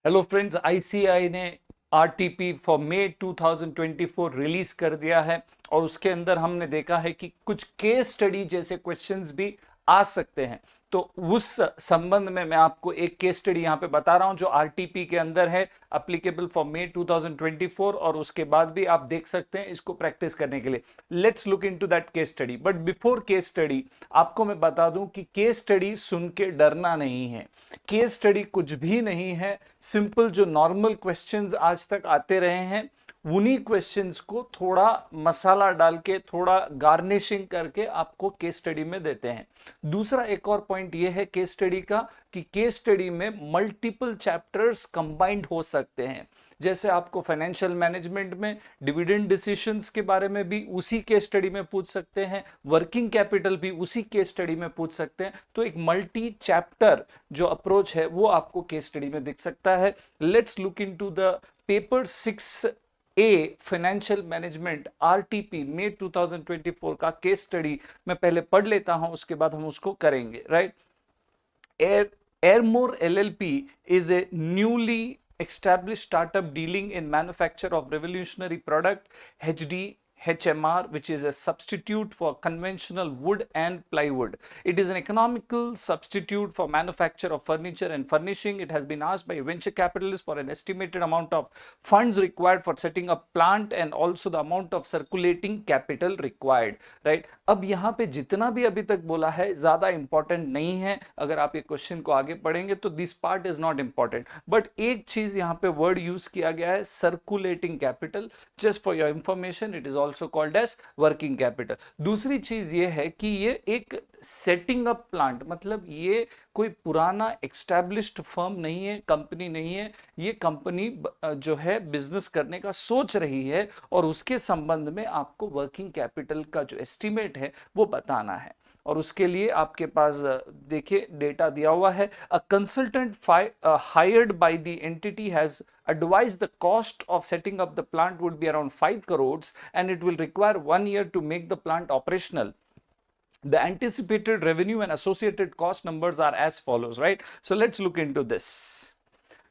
Hello friends, ICI ने RTP for May 2024 release कर दिया है और उसके अंदर हमने देखा है कि कुछ केस स्टडी जैसे क्वेश्चंस भी आ सकते हैं। तो उस संबंध में मैं आपको एक केस स्टडी यहां पे बता रहा हूं जो आरटीपी के अंदर है, अप्लीकेबल फॉर मई 2024, और उसके बाद भी आप देख सकते हैं इसको प्रैक्टिस करने के लिए। Let's look into that case study. But before case study आपको मैं बता दूं कि केस स्टडी सुन के डरना नहीं है। केस स्टडी कुछ भी नहीं है। सिंपल जो नॉर्मल क्वेश्चंस आज तक आते रहे हैं उन्हीं क्वेश्चंस को थोड़ा मसाला डाल के, थोड़ा गार्निशिंग करके आपको केस स्टडी में देते हैं। दूसरा एक और पॉइंट यह है केस स्टडी का कि केस स्टडी में मल्टीपल चैप्टर्स कंबाइंड हो सकते हैं। जैसे आपको फाइनेंशियल मैनेजमेंट में डिविडेंड डिसीजंस के बारे में भी उसी केस स्टडी में पूछ सकते हैं, वर्किंग कैपिटल भी उसी केस स्टडी में पूछ सकते हैं। तो एक मल्टी चैप्टर जो अप्रोच है वो आपको केस स्टडी में दिख सकता है। Let's look into the paper 6A financial management RTP May 2024 का केस स्टडी मैं पहले पढ़ लेता हूं, उसके बाद हम उसको करेंगे। Right. Airmore LLP is a newly established startup dealing in manufacture of revolutionary product HMR, which is a substitute for conventional wood and plywood. It is an economical substitute for manufacture of furniture and furnishing. It has been asked by venture capitalists for an estimated amount of funds required for setting up plant and also the amount of circulating capital required. Right. अब यहाँ पे जितना भी अभी तक बोला है ज्यादा इंपॉर्टेंट नहीं है। अगर आप ये क्वेश्चन को आगे पढ़ेंगे तो this part is not important, but एक चीज यहाँ पे वर्ड यूज किया गया है, circulating capital. Just for your information, it is also called as working capital. दूसरी चीज ये है कि ये एक सेटिंग अप प्लांट, मतलब ये कोई पुराना एक्स्टैब्लिश्ड फर्म नहीं है, कंपनी नहीं है। ये कंपनी जो है बिजनेस करने का सोच रही है और उसके संबंध में आपको वर्किंग कैपिटल का जो एस्टिमेट है वो बताना है। और उसके लिए आपके पास देखिए डेटा दिया हुआ है। A consultant hired by the entity has advised the cost of setting up the plant would be around 5 crores and it will require 1 year to make the plant operational. The anticipated revenue and associated cost numbers are as follows, right? So let's look into this.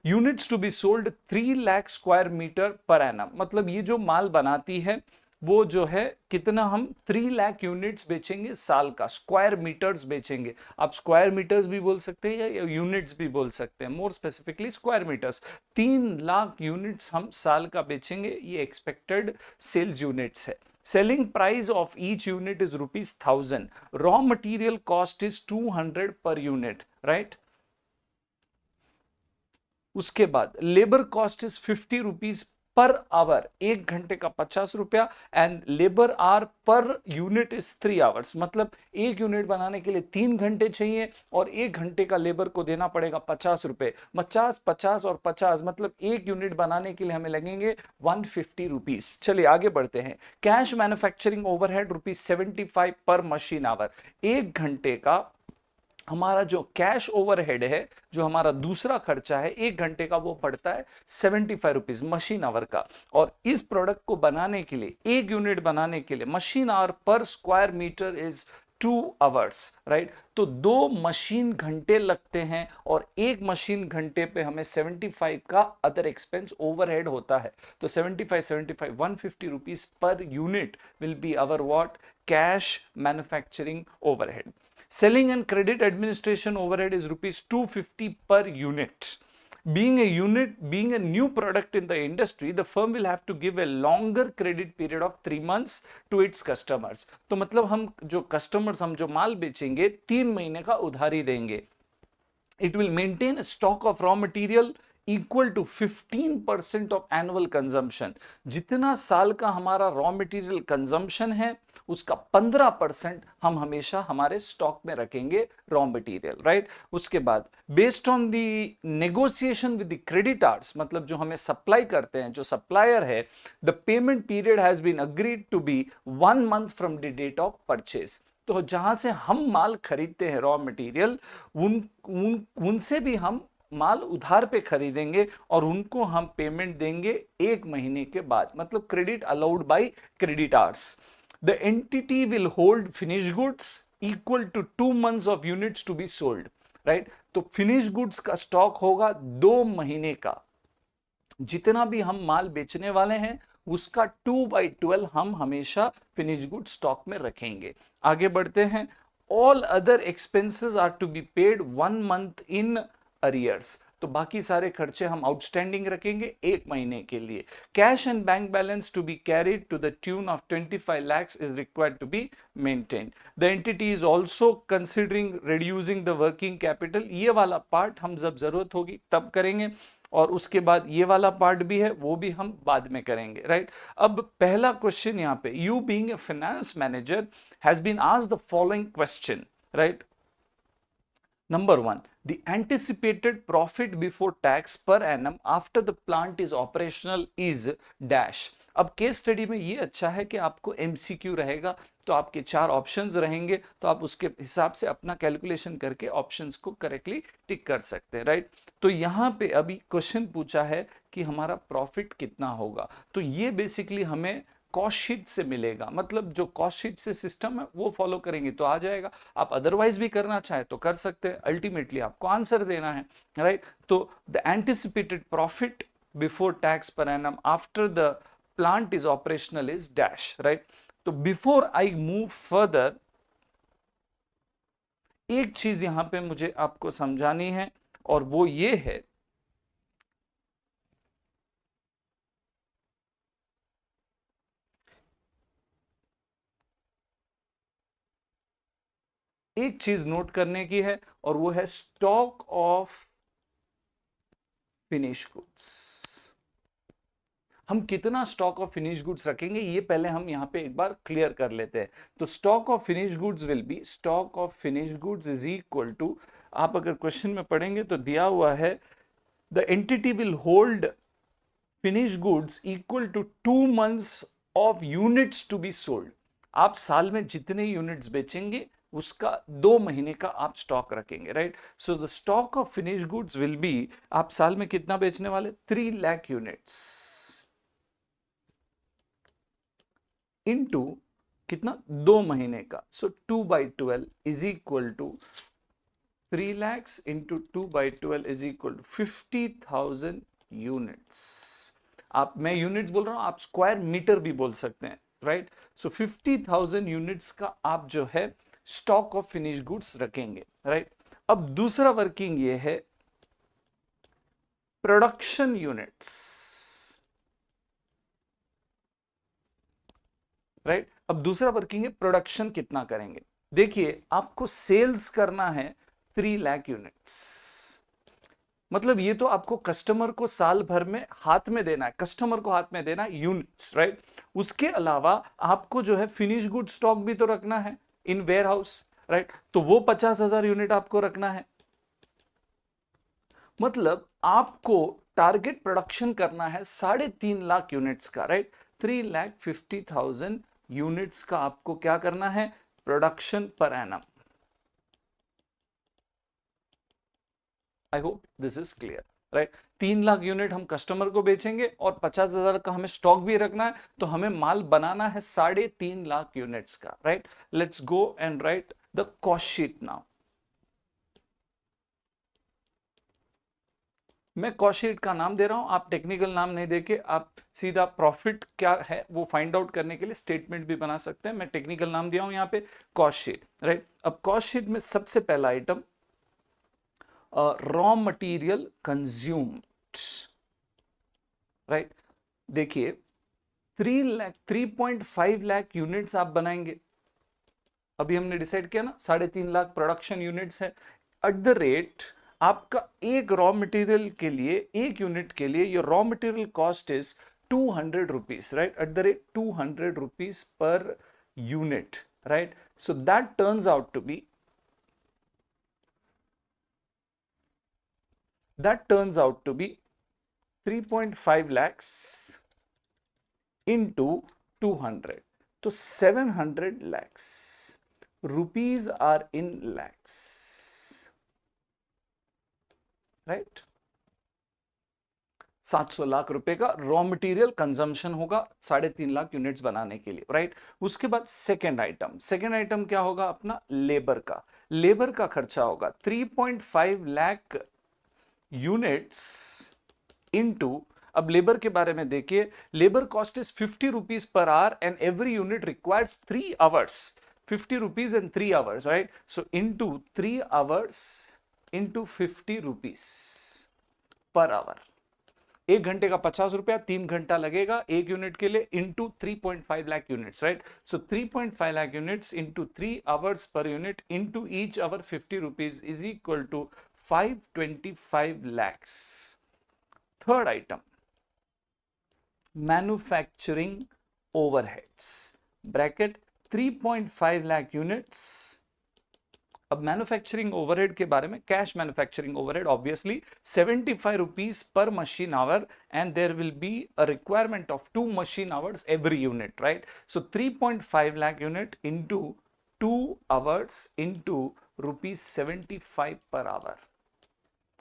Units to be sold 3 lakh square meter per annum, मतलब ये जो माल बनाती है वो जो है कितना, हम 3 लाख यूनिट्स बेचेंगे साल का, स्क्वायर मीटर्स बेचेंगे। आप स्क्वायर मीटर्स भी बोल सकते हैं या यूनिट्स भी बोल सकते हैं, more specifically square meters. 3 lakh units हम साल का बेचेंगे, ये एक्सपेक्टेड सेल्स यूनिट्स है। Selling price of each unit is ₹1000. Raw material cost is 200 per unit, right? उसके बाद labour cost is 50 rupees per hour, 1 घंटे का 50 रुपया, and labour are per unit is 3 hours. मतलब एक यूनिट बनाने के लिए 3 घंटे चाहिए और 1 घंटे का लेबर को देना पड़ेगा 50 रुपए। 50, 50 और 50, मतलब एक यूनिट बनाने के लिए हमें लगेंगे 150 रुपीज। चलिए आगे बढ़ते हैं। कैश मैन्युफैक्चरिंग ओवरहेड ₹75 पर मशीन आवर। 1 घंटे का हमारा जो कैश ओवरहेड है, जो हमारा दूसरा खर्चा है 1 घंटे का, वो पड़ता है 75 रुपीज मशीन आवर का। और इस प्रोडक्ट को बनाने के लिए, एक यूनिट बनाने के लिए, machine hour per square meter is 2 hours, right. तो 2 मशीन घंटे लगते हैं और एक मशीन घंटे पे हमें 75 का अदर एक्सपेंस ओवरहेड होता है। तो 75 150 rupees per unit will be our what, cash manufacturing overhead. Selling and credit administration overhead is ₹250 per unit. Being a new product in the industry, the firm will have to give a longer credit period of 3 months to its customers. तो मतलब हम जो customers, हम जो माल बेचेंगे 3 महीने का उधारी देंगे। It will maintain a stock of raw material equal to 15% of annual consumption. जितना साल का हमारा रॉ मटेरियल कंजम्पशन है उसका 15% हम हमेशा हमारे स्टॉक में रखेंगे रॉ मटेरियल, राइट। उसके बाद based on the negotiation with the creditors, मतलब जो हमें सप्लाई करते हैं, जो सप्लायर है, the payment period has been agreed to be 1 month from the date of purchase. तो जहां से हम माल खरीदते हैं रॉ मटेरियल, उनसे भी हम माल उधार पे खरीदेंगे और उनको हम पेमेंट देंगे 1 महीने के बाद, मतलब credit allowed by creditors. The entity will hold finish goods equal to 2 months of units to be sold. Right. तो फिनिश गुड्स का स्टॉक होगा 2 महीने का। जितना भी हम माल बेचने वाले हैं उसका 2/12 हम हमेशा फिनिश गुड स्टॉक में रखेंगे। आगे बढ़ते हैं। All other expenses are to be paid 1 month in arrears. तो बाकी सारे खर्चे हम आउटस्टैंडिंग रखेंगे 1 महीने के लिए। Cash and bank balance to be carried to the tune of 25 lakhs is required to be maintain. The entity is also considering reducing the working capital. ये वाला पार्ट हम जब जरूरत होगी तब करेंगे, और उसके बाद ये वाला पार्ट भी है वो भी हम बाद में करेंगे, राइट। अब पहला क्वेश्चन यहाँ पे, you being a finance manager has been asked the following question, right. Number 1, the anticipated profit before tax per annum after the plant is operational is dash। अब केस स्टडी में ये अच्छा है कि आपको एमसीक्यू रहेगा, तो आपके 4 ऑप्शंस रहेंगे, तो आप उसके हिसाब से अपना कैलकुलेशन करके ऑप्शंस को करेक्टली टिक कर सकते हैं, राइट। तो यहाँ पे अभी क्वेश्चन पूछा है कि हमारा प्रॉफिट कितना होगा, तो ये बेसिकली हमें कॉस्ट शीट से मिलेगा। मतलब जो कॉस्ट शीट से सिस्टम है वो फॉलो करेंगे तो आ जाएगा। आप अदरवाइज भी करना चाहे तो कर सकते हैं, अल्टीमेटली आपको आंसर देना है, राइट। तो the anticipated profit before tax per annum after the plant is operational is dash, right. तो बिफोर आई मूव फर्दर, एक चीज यहां पे मुझे आपको समझानी है, और वो ये है, एक चीज नोट करने की है, और वो है स्टॉक ऑफ फिनिश गुड्स। हम कितना स्टॉक ऑफ फिनिश गुड्स रखेंगे ये पहले हम यहां पे एक बार क्लियर कर लेते हैं। तो stock of finish goods will be, stock of finish goods is equal to, आप अगर क्वेश्चन में पढ़ेंगे तो दिया हुआ है, the entity will hold finish goods equal to 2 months of units to be sold. आप साल में जितने यूनिट्स बेचेंगे उसका 2 महीने का आप स्टॉक रखेंगे, right. So the stock of finish goods will B, आप साल में कितना बेचने वाले, 3 लाख यूनिट्स इनटू कितना, 2 महीने का। So 2/12 is equal to 3 lakhs into 2/12 is equal to 50,000 units. आप, मैं यूनिट्स बोल रहा हूं, आप स्क्वायर मीटर भी बोल सकते हैं, राइट। सो 50,000 यूनिट्स का आप जो है स्टॉक ऑफ फिनिश गुड्स रखेंगे, राइट। अब दूसरा वर्किंग ये है प्रोडक्शन यूनिट्स, राइट। अब दूसरा वर्किंग है प्रोडक्शन कितना करेंगे। देखिए आपको सेल्स करना है 3 लाख यूनिट्स, मतलब ये तो आपको कस्टमर को साल भर में हाथ में देना है, कस्टमर को हाथ में देना है यूनिट्स, राइट। उसके अलावा आपको जो है फिनिश गुड स्टॉक भी तो रखना है इन वेयर हाउस, राइट। तो वो 50,000 यूनिट आपको रखना है। मतलब आपको टारगेट प्रोडक्शन करना है 3.5 लाख यूनिट्स का, राइट। 3,50,000 यूनिट्स का आपको क्या करना है, प्रोडक्शन पर annum. I hope this is clear, right. 3 lakh unit हम कस्टमर को बेचेंगे और 50,000 का हमें स्टॉक भी रखना है, तो हमें माल बनाना है 3.5 लाख यूनिट्स का, right. Let's go and right the cost sheet now. मैं कॉस्ट शीट का नाम दे रहा हूं, आप टेक्निकल नाम नहीं देके आप सीधा प्रॉफिट क्या है वो फाइंड आउट करने के लिए स्टेटमेंट भी बना सकते हैं। मैं टेक्निकल नाम दिया हूं यहां पे कॉस्ट शीट, राइट। अब कॉस्ट शीट में सबसे पहला item raw material consumed, right. देखिए 3.5 लाख यूनिट्स आप बनाएंगे, अभी हमने डिसाइड किया ना 3.5 लाख प्रोडक्शन यूनिट्स है। एट द रेट आपका एक रॉ मटेरियल के लिए, एक यूनिट के लिए ये raw material cost is 200 rupees, right. At the rate 200 rupees per unit, right. So that turns out to be, that turns out to be 3.5 lakhs into 200, तो 700 lakhs rupees are in lakhs, right। 700 lakh रुपए का raw material consumption होगा 3.5 lakh units बनाने के लिए, right. उसके बाद second item क्या होगा अपना, लेबर का खर्चा होगा 3.5 लाख यूनिट्स इनटू, अब लेबर के बारे में देखिए, labour cost is 50 rupees per our and every unit requires 3 hours, 50 rupees and 3 hours, right. So into 3 hours into 50 rupees per our, एक घंटे का 50 रुपया, 3 घंटा लगेगा एक यूनिट के लिए, into 3.5 lakh units, right. So 3.5 lakh units into 3 hours per unit into each hour 50 rupees is equal to 525 lakhs. Third item, manufacturing overheads, bracket 3.5 lakh units. अब मैन्युफैक्चरिंग ओवरहेड के बारे में, cash manufacturing overhead obviously 75 rupees per machine hour and there will be a requirement of 2 machine hours every unit, right? So 3.5 lakh unit into 2 hours into rupees 75 per hour,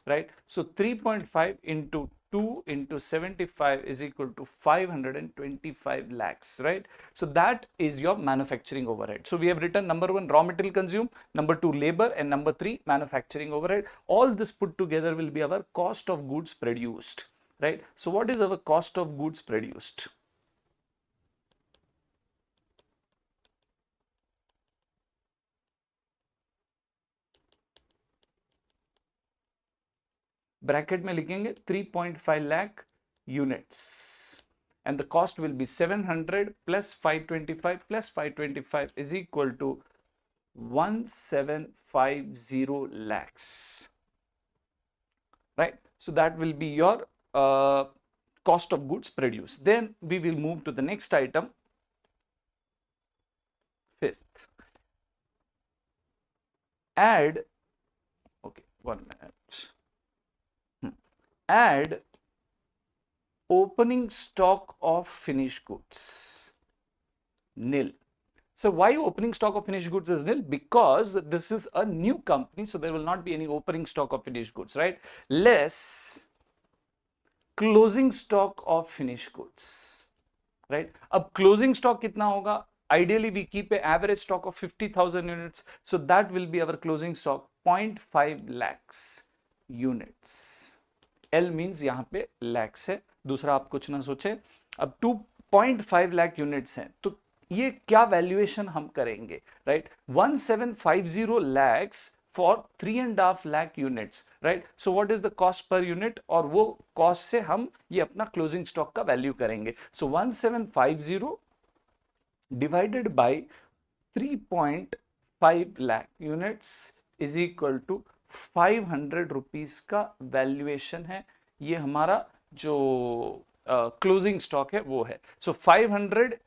right? So 3.5 into 2 into 75 is equal to 525 lakhs, right? So that is your manufacturing overhead. So we have written number 1 raw material consumed, number 2 labor, and number 3 manufacturing overhead. All this put together will be our cost of goods produced, right? So what is our cost of goods produced? Bracket में लिखेंगे 3.5 lakh units and the cost will be 700 plus 525 plus 525 is equal to 1750 lakhs, right? So that will be your cost of goods produced. Then we will move to the next item, fifth. Add, okay, 1 minute. Add opening stock of finished goods, nil. So why opening stock of finished goods is nil? Because this is a new company, so there will not be any opening stock of finished goods, right? Less closing stock of finished goods, right? अब closing stock कितना होगा? Ideally we keep an average stock of 50,000 units, so that will be our closing stock, 0.5 lakhs units. L means यहाँ पे lakhs है, दूसरा आप कुछ ना सोचे। अब 2.5 लाख यूनिट्स हैं, तो ये क्या वैल्यूएशन हम करेंगे, right? 1750 lakhs for 3.5 lakh units, right? So what is the cost per unit? और वो कॉस्ट से हम ये अपना क्लोजिंग स्टॉक का वैल्यू करेंगे। So 1750 divided by 3.5 lakh units is equal to 500 rupees का वैल्यूएशन है। ये हमारा जो क्लोजिंग स्टॉक है वो है। सो 500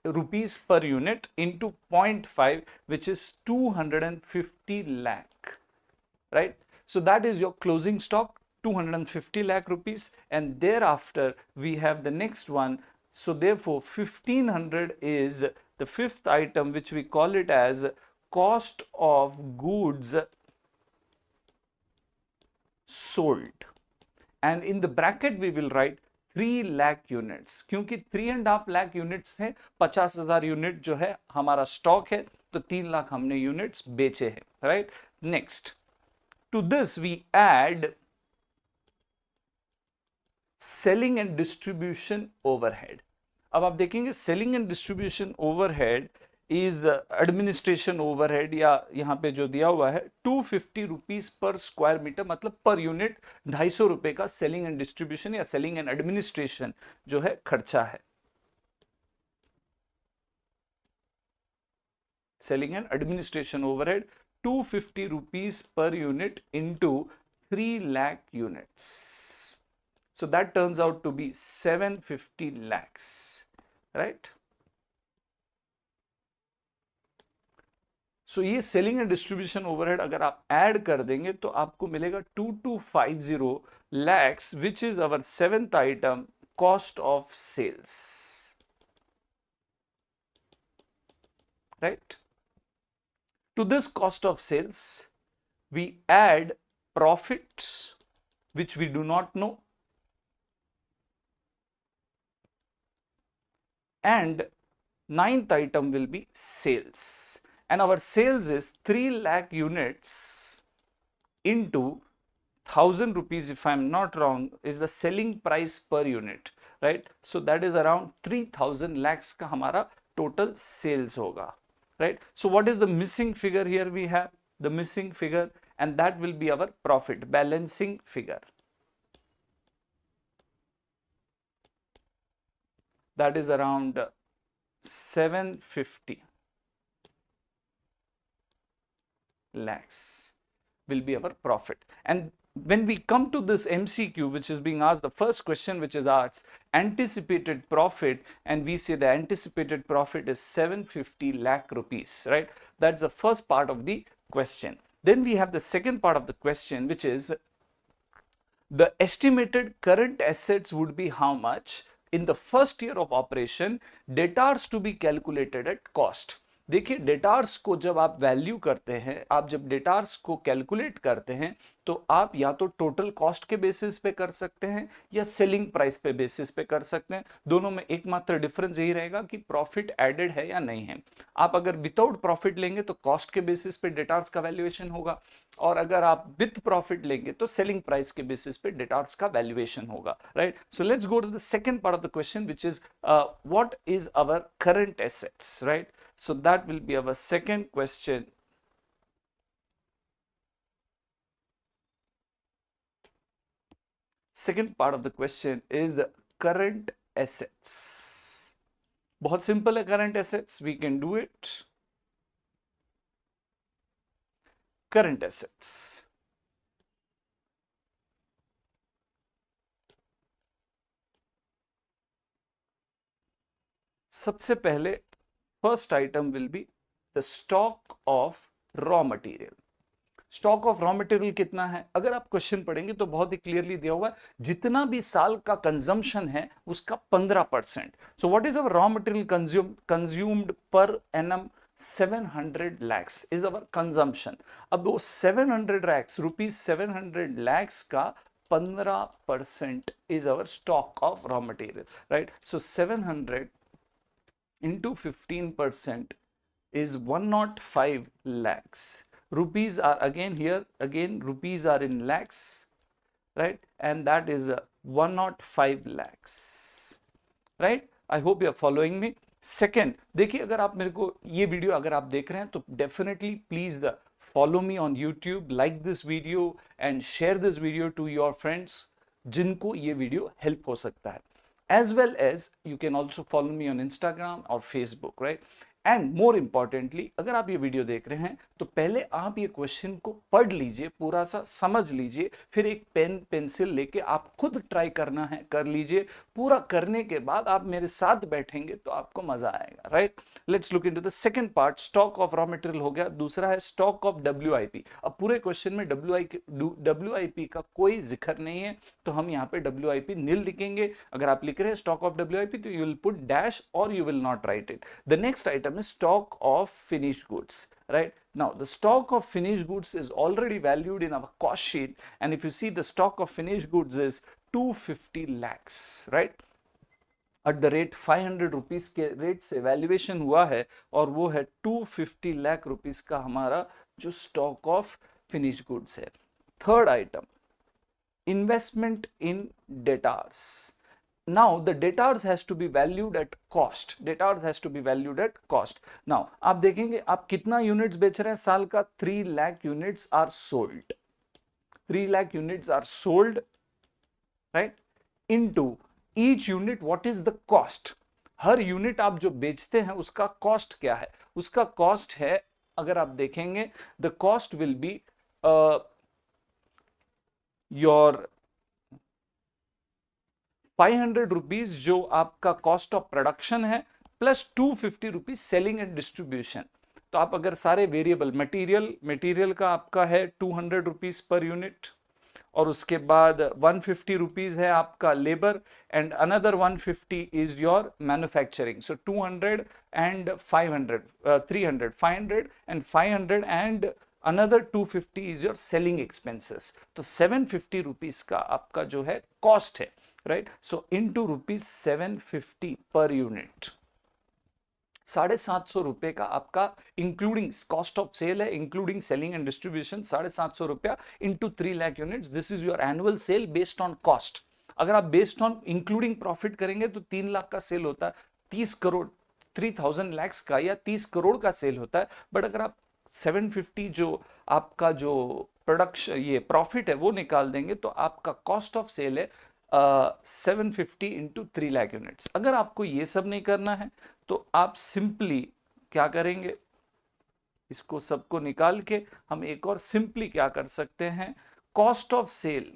rupees per unit into 0.5, which is 250 lakh, right? So that is your closing stock, 250 lakh rupees, and thereafter we have the next one. So therefore 1500 is the fifth item, which we call it as cost of goods sold, and in the bracket we will write 3 lakh units, क्योंकि 3.5 lakh units हैं, 50,000 unit जो है हमारा stock है, तो 3 लाख हमने units बेचे हैं, right? Next, to this we add selling and distribution overhead. अब आप देखेंगे selling and distribution overhead is administration overhead, या यहाँ पे जो दिया हुआ है 250 रुपीज पर स्क्वायर मीटर, मतलब पर यूनिट 250 रुपए का सेलिंग एंड डिस्ट्रीब्यूशन या सेलिंग एंड एडमिनिस्ट्रेशन जो है खर्चा है। Selling and administration overhead 250 rupees per unit into 3 lakh units, so that turns out to be 750 lakhs, right? सो ये सेलिंग एंड डिस्ट्रीब्यूशन ओवरहेड अगर आप ऐड कर देंगे तो आपको मिलेगा 2250 lakhs, which is our seventh item, cost of sales, right? To this cost of sales we add profits which we do not know, and ninth item will be sales, and our sales is 3 lakh units into 1000 rupees, if I'm not wrong, is the selling price per unit, right? So that is around 3000 lakhs का हमारा total sales होगा, right? So what is the missing figure here? We have the missing figure, and that will be our profit balancing figure. That is around 750 lakhs will be our profit. And when we come to this MCQ, which is being asked, the first question which is asked, anticipated profit, and we say the anticipated profit is 750 lakh rupees, right? That's the first part of the question. Then we have the second part of the question, which is the estimated current assets would be how much in the first year of operation, debtors to be calculated at cost. देखिए debtors को जब आप value करते हैं, आप जब debtors को calculate करते हैं, तो आप या तो टोटल कॉस्ट के बेसिस पे कर सकते हैं या सेलिंग प्राइस पे बेसिस पे कर सकते हैं। दोनों में एकमात्र डिफरेंस यही रहेगा कि प्रॉफिट एडेड है या नहीं है। आप अगर विदाउट प्रॉफिट लेंगे तो कॉस्ट के बेसिस पे डेटार्स का वैल्यूएशन होगा, और अगर आप विद प्रॉफिट लेंगे तो सेलिंग प्राइस के बेसिस पे डेटार्स का वैल्यूएशन होगा, right? So let's go to the second part of the question, which is what is our current assets, right? So that will be our second question. Second part of the question is current assets. बहुत simple है current assets. We can do it. Current assets. सबसे पहले first item will be the stock of raw material. Stock of raw material कितना है? अगर आप question पढ़ेंगे तो बहुत ही क्लियरली दिया हुआ है, जितना भी साल का कंजम्पशन है उसका 15%. So what is our raw material consumed per annum? 700 lakhs is our consumption. अब वो 700 lakhs रुपीज 700 lakhs का 15% is our stock of raw material, right? So 700 into 15% is 105 lakhs. Rupees are again here, again rupees are in lakhs, right? And that is 105 lakhs, right? I hope you are following me. Second, देखिए अगर आप मेरे को ये video अगर आप देख रहे हैं तो definitely please follow me on YouTube, like this video and share this video to your friends जिनको ये वीडियो हेल्प हो सकता है. As well as you can also follow me on Instagram or Facebook, right? And more importantly, अगर आप ये video देख रहे हैं तो पहले आप ये क्वेश्चन को पढ़ लीजिए, पूरा सा समझ लीजिए, फिर एक पेन पेंसिल लेके आप खुद ट्राई करना है, कर लीजिए. पूरा करने के बाद आप मेरे साथ बैठेंगे तो आपको मजा आएगा, right? Let's look into the second part. Stock of raw material हो गया. दूसरा है स्टॉक ऑफ WIP. अब पूरे क्वेश्चन में WIP का कोई जिक्र नहीं है, तो हम यहाँ पे WIP नील लिखेंगे. अगर आप लिख रहे हैं स्टॉक ऑफ WIP तो यू विल पुट डैश और you will not right it. The next item is stock of finished goods, right? Now the stock of finished goods is already valued in our cost sheet, and if you see the stock of finished goods is 250 lakhs, right? at the rate 500 rupees के rate से valuation हुआ है, और वो है 250 lakh rupees का हमारा जो स्टॉक ऑफ फिनिश गुड्स है. Third item, investment in debtors. Now the debtors has to be valued at cost. Debtors has to be valued at cost. Now आप देखेंगे आप कितना यूनिट्स बेच रहे हैं साल का? 3 lakh units are sold. 3 lakh units are sold, right? Into each unit what is the cost? हर यूनिट आप जो बेचते हैं उसका कॉस्ट क्या है? उसका कॉस्ट है, अगर आप देखेंगे, the cost will be your 500 rupees जो आपका कॉस्ट ऑफ प्रोडक्शन है, plus 250 rupees selling and distribution. तो आप अगर सारे वेरिएबल मटेरियल का आपका है 200 रुपीज पर यूनिट, और उसके बाद 150 रुपीज है आपका labour, and another 150 is your manufacturing. So 200 and 500, 300, 500 and 500 and another 250 is your selling expenses. तो 750 रुपीज का आपका जो है कॉस्ट है, right? So into rupees 750 per unit, ₹750 का आपका इंक्लूडिंग कॉस्ट ऑफ सेल है, including selling and distribution, ₹750 into 3 lakh units, this is your annual sale based on cost. अगर आप बेस्ड ऑन इंक्लूडिंग प्रॉफिट करेंगे तो 3 लाख का सेल होता है, 30 करोड़ 3000 लैक्स का या 30 करोड़ का सेल होता है। बट अगर आप 750 जो आपका जो प्रोडक्शन ये प्रॉफिट है वो निकाल देंगे तो आपका कॉस्ट ऑफ सेल है 750 इंटू 3 लाख यूनिट्स। अगर आपको ये सब नहीं करना है तो आप सिंपली क्या करेंगे, इसको सबको निकाल के हम एक और सिंपली क्या कर सकते हैं, कॉस्ट ऑफ सेल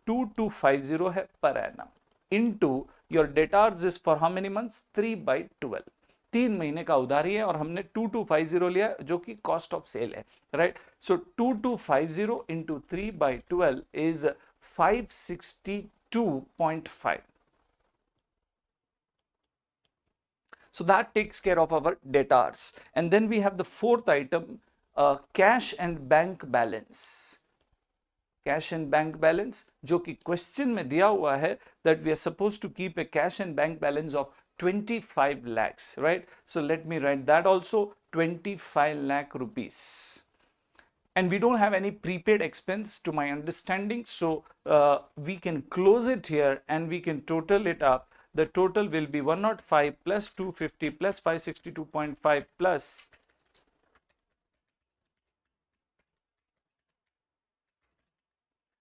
2250 है पर एनम into your debtors is for how many months 3/12, 3 महीने का उधारी है और हमने 2250 लिया जो कि कॉस्ट ऑफ सेल है, right. So 2250 into 3/12 is 562.5. So that takes care of our debtors. And then we have the fourth item, cash and bank balance. Cash and bank balance, जो कि क्वेश्चन में दिया हुआ है that we are supposed to keep a cash and bank balance of 25 lakhs, right? So let me write that also, 25 lakh rupees. And we don't have any prepaid expense to my understanding, so we can close it here and we can total it up. The total will be 105 plus 250 plus 562.5 plus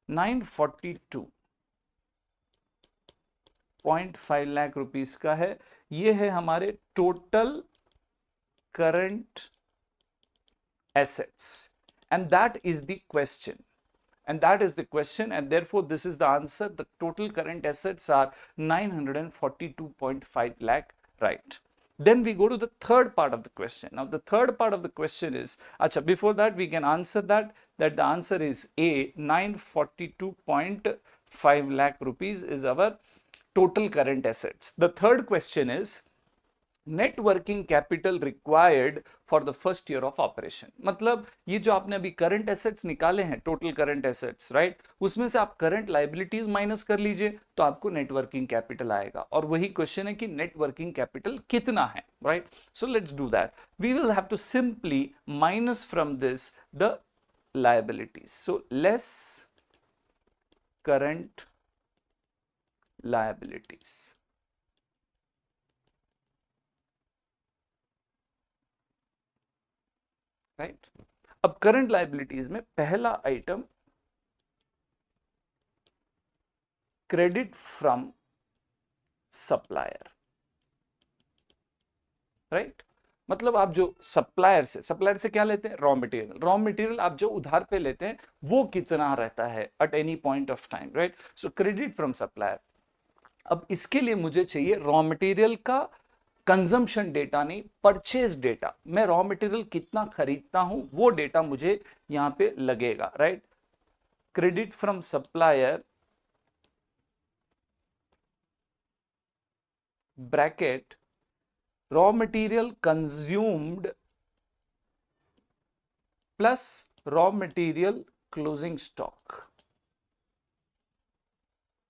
942.5 lakh rupees का है। ये है हमारे total current assets, and that is the question, and therefore this is the answer. The total current assets are 942.5 lakh, right? Then we go to the third part of the question. Now the third part of the question is, acha, before that we can answer that the answer is A, 942.5 lakh rupees is our total current assets. The third question is net working capital required for the first year of operation. मतलब ये जो आपने अभी current assets निकाले हैं, total current assets, right, उसमें से आप करंट लाइबिलिटीज माइनस कर लीजिए तो आपको नेट वर्किंग कैपिटल आएगा। और वही क्वेश्चन है कि नेट वर्किंग कैपिटल कितना है, right. So let's do that. We will have to simply minus from this the liabilities, so less current liabilities, right. अब करंट लाइबिलिटीज में पहला item credit from supplier, right. मतलब आप जो सप्लायर से क्या लेते हैं, रॉ मटेरियल आप जो उधार पे लेते हैं वो कितना रहता है at any point of time, right. So credit from supplier. अब इसके लिए मुझे चाहिए रॉ मटेरियल का कंजम्पशन डेटा, नहीं परचेज डेटा। मैं रॉ मटेरियल कितना खरीदता हूं वो डेटा मुझे यहां पे लगेगा, right. Credit from supplier bracket raw material consumed plus raw material closing stock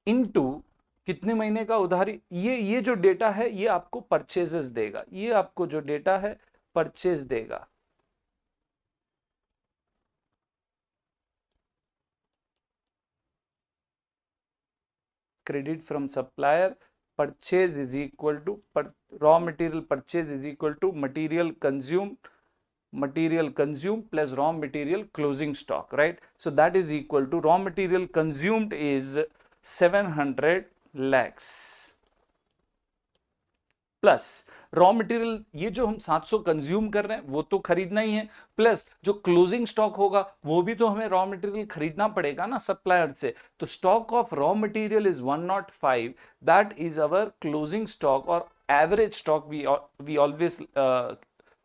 into कितने महीने का उधारी। ये जो डेटा है ये आपको परचेजेस देगा, ये आपको जो डेटा है परचेज देगा। Credit from supplier purchase is equal to raw material purchase is equal to material consume plus raw material closing stock, right? So that is equal to raw material consumed is 700 lakhs plus raw material, ये जो हम 700 consume कर रहे हैं वो तो खरीदना ही है, प्लस जो क्लोजिंग स्टॉक होगा वो भी तो हमें रॉ मटेरियल खरीदना पड़ेगा ना सप्लायर से। तो stock of raw material is 105, that is our closing stock और average stock we always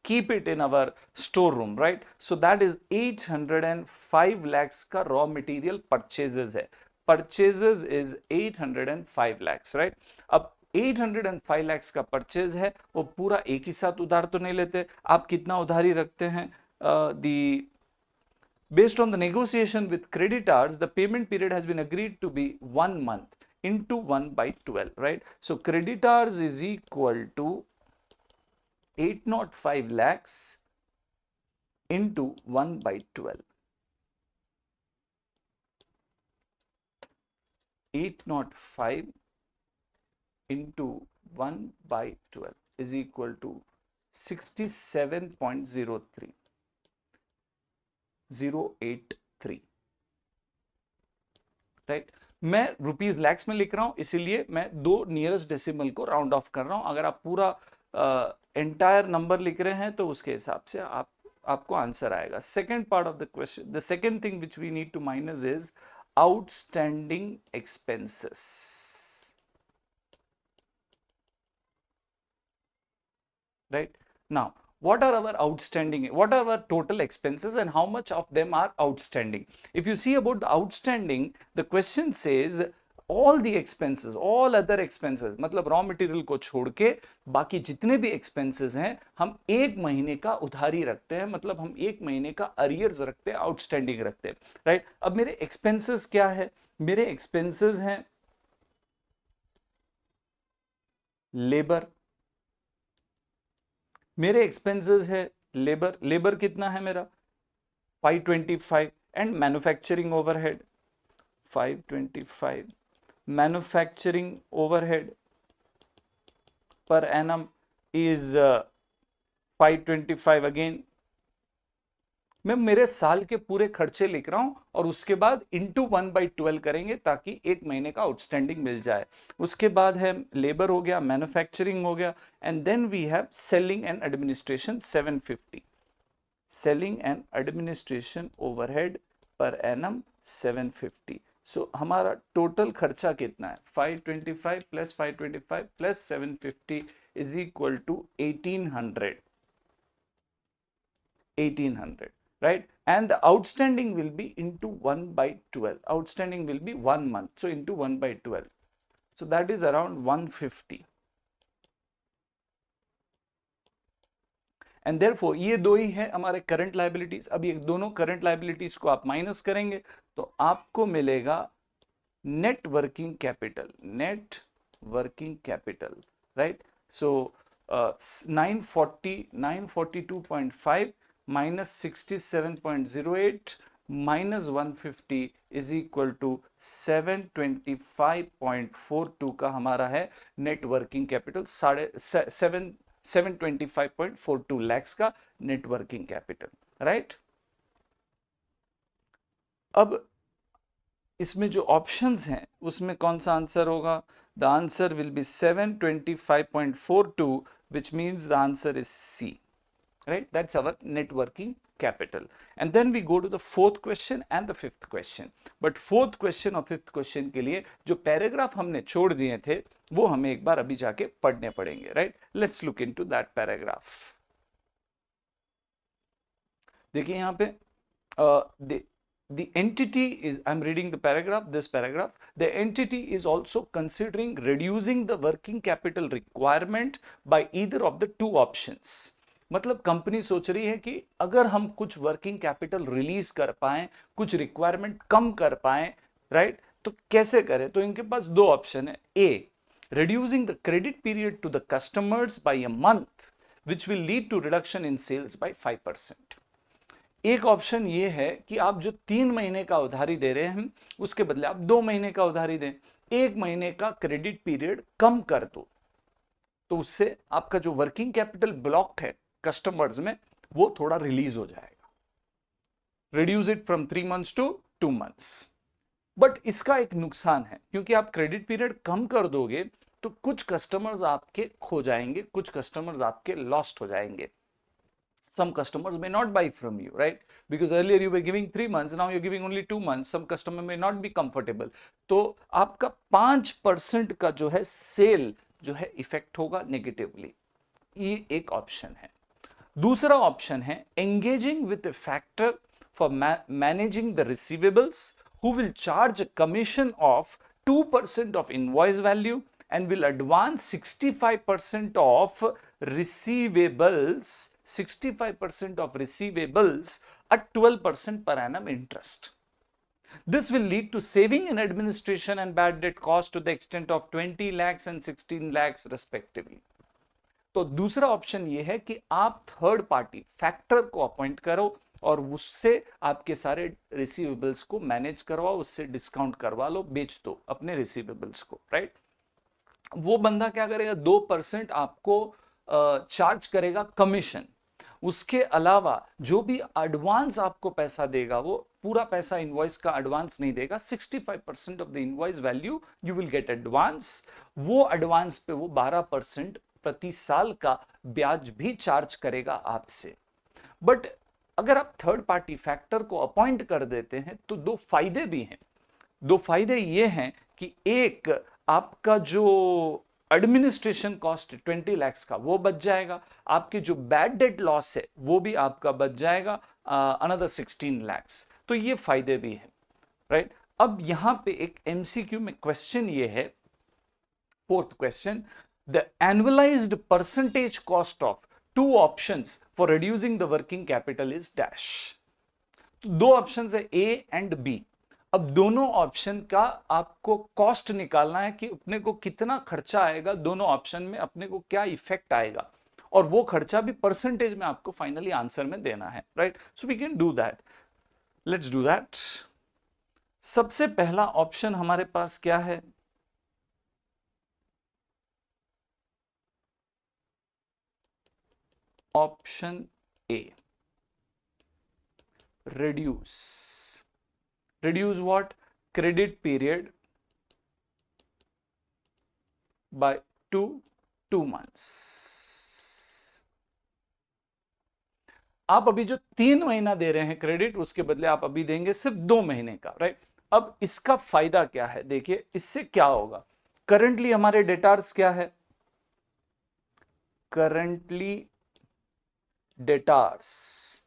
keep it in our storeroom, right? So that is 805 lakhs का raw material purchases है, purchases is 805 lakhs, right? अब 805 lakhs का purchase है वो पूरा एक ही साथ उधार तो नहीं लेते, आप कितना उधारी रखते हैं। Based on the negotiation with creditors, the payment period has been agreed to be 1 month into 1/12, right? So creditors is equal to 805 lakhs into 1/12. 805 into 1/12 is equal to 67.03083, right. मैं रुपीज लैक्स में लिख रहा हूं, इसीलिए मैं दो नियरेस्ट डेसिमल को round of कर रहा हूं। अगर आप पूरा एंटायर नंबर लिख रहे हैं तो उसके हिसाब से आपको आंसर आएगा। Second part of the question, the second thing which we need to minus is outstanding expenses, right? Now, what are our outstanding, what are our total expenses and how much of them are outstanding? If you see about the outstanding, the question says all the expenses, all other expenses, मतलब raw material को छोड़ के बाकी जितने भी expenses हैं हम एक महीने का उधारी रखते हैं, मतलब हम एक महीने का अरियर्स रखते हैं, आउटस्टैंडिंग रखते हैं, राइट। अब मेरे एक्सपेंसेस क्या है? मेरे एक्सपेंसेस हैं लेबर, मेरे एक्सपेंसेस है लेबर, लेबर कितना है मेरा 525, and manufacturing overhead 525, manufacturing overhead per annum is 525 again. मैं मेरे साल के पूरे खर्चे लिख रहा हूं और उसके बाद इंटू 1/12 करेंगे ताकि एक महीने का आउटस्टैंडिंग मिल जाए। उसके बाद है लेबर हो गया, मैन्युफैक्चरिंग हो गया, and then we have selling and administration 750, selling and administration overhead per annum 750। सो हमारा टोटल खर्चा कितना है 525 plus 525 plus 750 is equal to 1800, right? And the outstanding will be into 1/12. Outstanding will be 1 month, so into 1/12. So that is around 150. And therefore ये दो ही है हमारे current liabilities. अब ये दोनों करंट लाइबिलिटीज को आप माइनस करेंगे तो आपको मिलेगा net working capital, net working capital, right. So 942.5 minus 67.08 minus 150 is equal to 725.42 का हमारा है नेट वर्किंग कैपिटल, 725.42 लैक्स का नेट वर्किंग कैपिटल, राइट। अब इसमें जो ऑप्शंस हैं उसमें कौन सा आंसर होगा? The answer will be 725.42, which means the answer is C. Right, that's our net working capital. And then we go to the fourth question and the fifth question. But fourth question और fifth question के लिए जो paragraph हमने छोड़ दिए थे वो हमें एक बार अभी जाके पढ़ने पड़ेंगे, right? Let's look into that paragraph. देखिए यहाँ पे the entity is, I'm reading the paragraph, this paragraph, the entity is also considering reducing the working capital requirement by either of the two options. मतलब company सोच रही है कि अगर हम कुछ वर्किंग कैपिटल रिलीज कर पाए, कुछ रिक्वायरमेंट कम कर पाए, राइट, तो कैसे करें? तो इनके पास दो ऑप्शन है। ए, reducing the credit period to the customers by a month which will lead to reduction in sales by 5%. एक ऑप्शन ये है कि आप जो 3 महीने का उधारी दे रहे हैं उसके बदले आप 2 महीने का उधारी दें, 1 महीने का क्रेडिट पीरियड कम कर दो, तो उससे आपका जो वर्किंग कैपिटल ब्लॉक है कस्टमर्स में वो थोड़ा रिलीज हो जाएगा। Reduce it from 3 months to 2 months. But इसका एक नुकसान है, क्योंकि आप क्रेडिट पीरियड कम कर दोगे तो कुछ कस्टमर्स आपके खो जाएंगे, कुछ कस्टमर्स आपके लॉस्ट हो जाएंगे। Some customers may not buy from you, right? Because earlier you were giving 3 months, now you're giving only 2 months. Some customer may not be comfortable. तो आपका 5% का जो है सेल जो है इफेक्ट होगा नेगेटिवली। ये एक ऑप्शन है। दूसरा ऑप्शन है engaging with a factor for managing the receivables who will charge a commission of 2% of invoice value and will advance 65% of receivables, 65% of receivables at 12% per annum interest. This will lead to saving in administration and bad debt cost to the extent of 20 lakhs and 16 lakhs respectively. तो दूसरा option ये है कि आप third party factor को appoint करो और उससे आपके सारे रिसीवेबल्स को मैनेज करवाओ, उससे डिस्काउंट करवा लो, बेच दो अपने रिसीवेबल्स को, राइट। वो बंदा क्या करेगा, 2% आपको चार्ज करेगा कमीशन। उसके अलावा जो भी एडवांस आपको पैसा देगा, वो पूरा पैसा इनवॉइस का एडवांस नहीं देगा, 65% of the invoice value you will get advance. वो एडवांस पे वो 12% प्रति साल का ब्याज भी चार्ज करेगा आपसे। बट अगर आप थर्ड पार्टी फैक्टर को अपॉइंट कर देते हैं तो दो फायदे भी हैं। दो फायदे ये हैं कि एक, आपका जो एडमिनिस्ट्रेशन कॉस्ट 20 लाख का वो बच जाएगा, आपके जो बैड डेट लॉस है वो भी आपका बच जाएगा अनदर 16 लाख। तो ये फायदे भी हैं, राइट। अब यहां पे एक एमसीक्यू में क्वेश्चन ये है, fourth question, the annualised percentage cost of two options for reducing the working capital is dash. तो दो ऑप्शंस है ए एंड बी। अब दोनों ऑप्शन का आपको कॉस्ट निकालना है कि अपने को कितना खर्चा आएगा, दोनों ऑप्शन में अपने को क्या इफेक्ट आएगा, और वो खर्चा भी परसेंटेज में आपको फाइनली आंसर में देना है, right. So we can do that, let's do that. सबसे पहला ऑप्शन हमारे पास क्या है, option A, reduce what, credit period by 2 months। आप अभी जो 3 महीना दे रहे हैं क्रेडिट, उसके बदले आप अभी देंगे सिर्फ 2 महीने का, राइट। अब इसका फायदा क्या है, देखिए इससे क्या होगा। करंटली हमारे डेटार्स क्या है, करंटली डेटार्स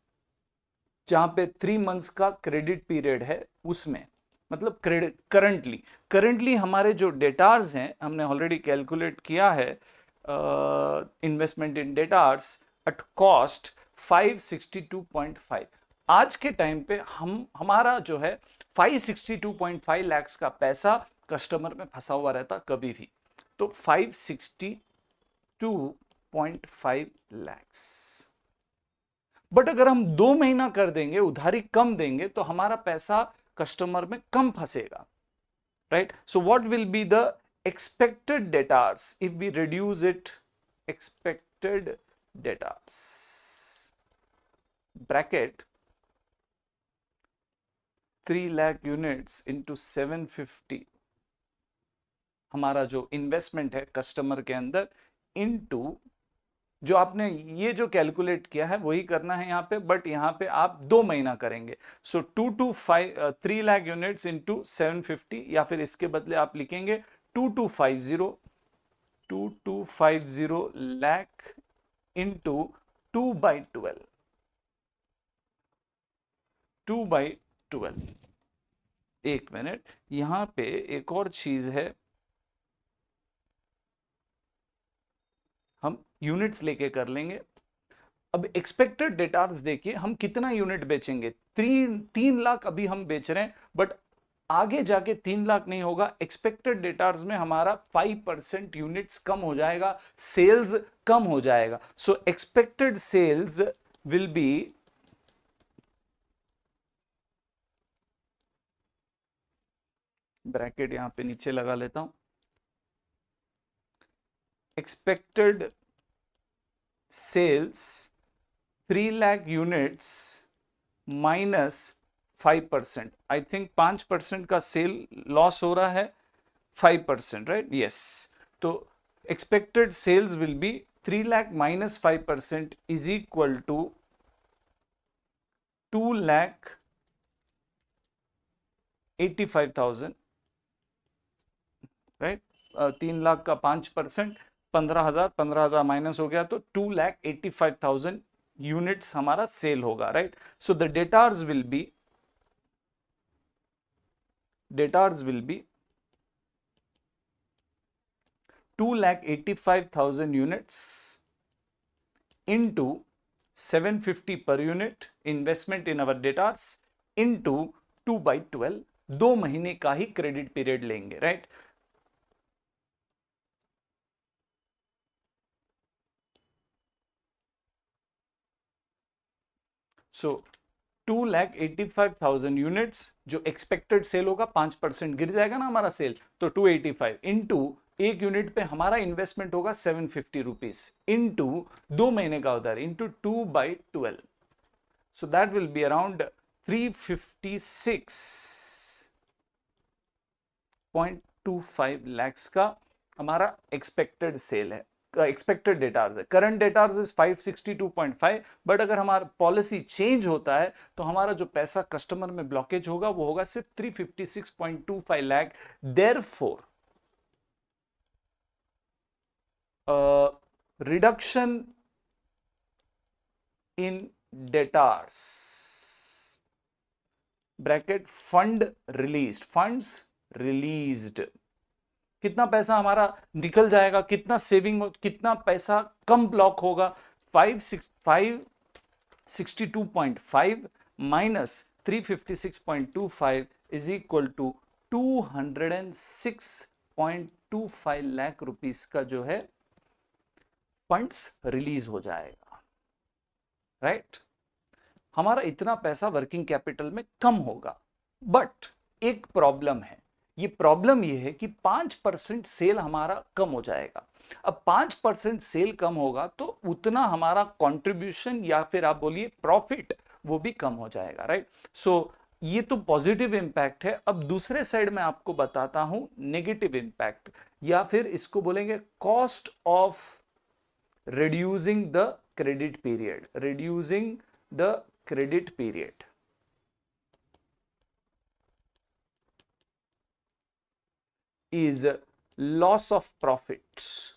जहां पे 3 मंथ्स का क्रेडिट पीरियड है, उसमें मतलब क्रेडिट करंटली हमारे जो डेटार्स हैं, हमने ऑलरेडी कैलकुलेट किया है investment in debtors at cost 562.5। आज के टाइम पे हमारा जो है 562.5 लाख का पैसा कस्टमर में फंसा हुआ रहता कभी भी। तो 562.5 लाख। बट अगर हम 2 महीना कर देंगे, उधारी कम देंगे, तो हमारा पैसा कस्टमर में कम फंसेगा, right. So what will be the expected debtors if we reduce it, expected debtors bracket 3 lakh units into 750, हमारा जो इन्वेस्टमेंट है कस्टमर के अंदर, इनटू जो आपने ये जो कैलकुलेट किया है वही करना है यहाँ पे, बट यहाँ पे आप 2 महीना करेंगे। सो 3 लाख यूनिट्स इंटू 750, या फिर इसके बदले आप लिखेंगे 2250 लाख इंटू 2/12, 2/12। एक मिनट, यहां पे एक और चीज है, हम यूनिट्स लेके कर लेंगे। अब एक्सपेक्टेड डेटार्स देखिए, हम कितना यूनिट बेचेंगे, 3 लाख अभी हम बेच रहे हैं, बट आगे जाके 3 लाख नहीं होगा। एक्सपेक्टेड डेटार्स में हमारा 5% यूनिट्स कम हो जाएगा, सेल्स कम हो जाएगा। So expected sales will be bracket यहां पे नीचे लगा लेता हूं, expected sales 3 lakh units minus 5%, I think 5% का सेल लॉस हो रहा है, 5%, राइट, यस। तो expected sales will be 3 lakh minus 5% is equal to 2,85,000, right. 3 lakh का 5%, 15,000, 15,000 माइनस हो गया तो 2,85,000 यूनिट्स हमारा सेल होगा, right. So the debtors will be 2,85,000 units into 750 per unit investment in our debtors into 2/12, 2 महीने का ही क्रेडिट पीरियड लेंगे, राइट। सो 2,85,000 यूनिट्स जो एक्सपेक्टेड सेल होगा, 5% गिर जाएगा ना हमारा सेल, तो 285 इंटू एक यूनिट पे हमारा इन्वेस्टमेंट होगा 750 रुपीज इंटू 2 महीने का उधार into 2/12, so that will be around 356.25 lakhs का हमारा एक्सपेक्टेड सेल है, एक्सपेक्टेड डेटार्स है। करंट डेटार्स इज 562.5, बट अगर हमारा पॉलिसी चेंज होता है तो हमारा जो पैसा कस्टमर में ब्लॉकेज होगा वो होगा सिर्फ 356.25 lakh. Therefore reduction in debtors bracket fund released, funds released, कितना पैसा हमारा निकल जाएगा, कितना सेविंग, कितना पैसा कम ब्लॉक होगा, 562.5 minus 356.25 is equal to 206.25 lakh rupees का जो है फंड्स रिलीज हो जाएगा, राइट। हमारा इतना पैसा वर्किंग कैपिटल में कम होगा, बट एक प्रॉब्लम है। ये प्रॉब्लम ये है कि 5% सेल हमारा कम हो जाएगा। अब 5% सेल कम होगा तो उतना हमारा कंट्रीब्यूशन या फिर आप बोलिए प्रॉफिट वो भी कम हो जाएगा, राइट। सो ये तो पॉजिटिव इंपैक्ट है। अब दूसरे साइड में आपको बताता हूं नेगेटिव इंपैक्ट, या फिर इसको बोलेंगे cost of reducing the credit period, reducing the credit period. Is loss of profits,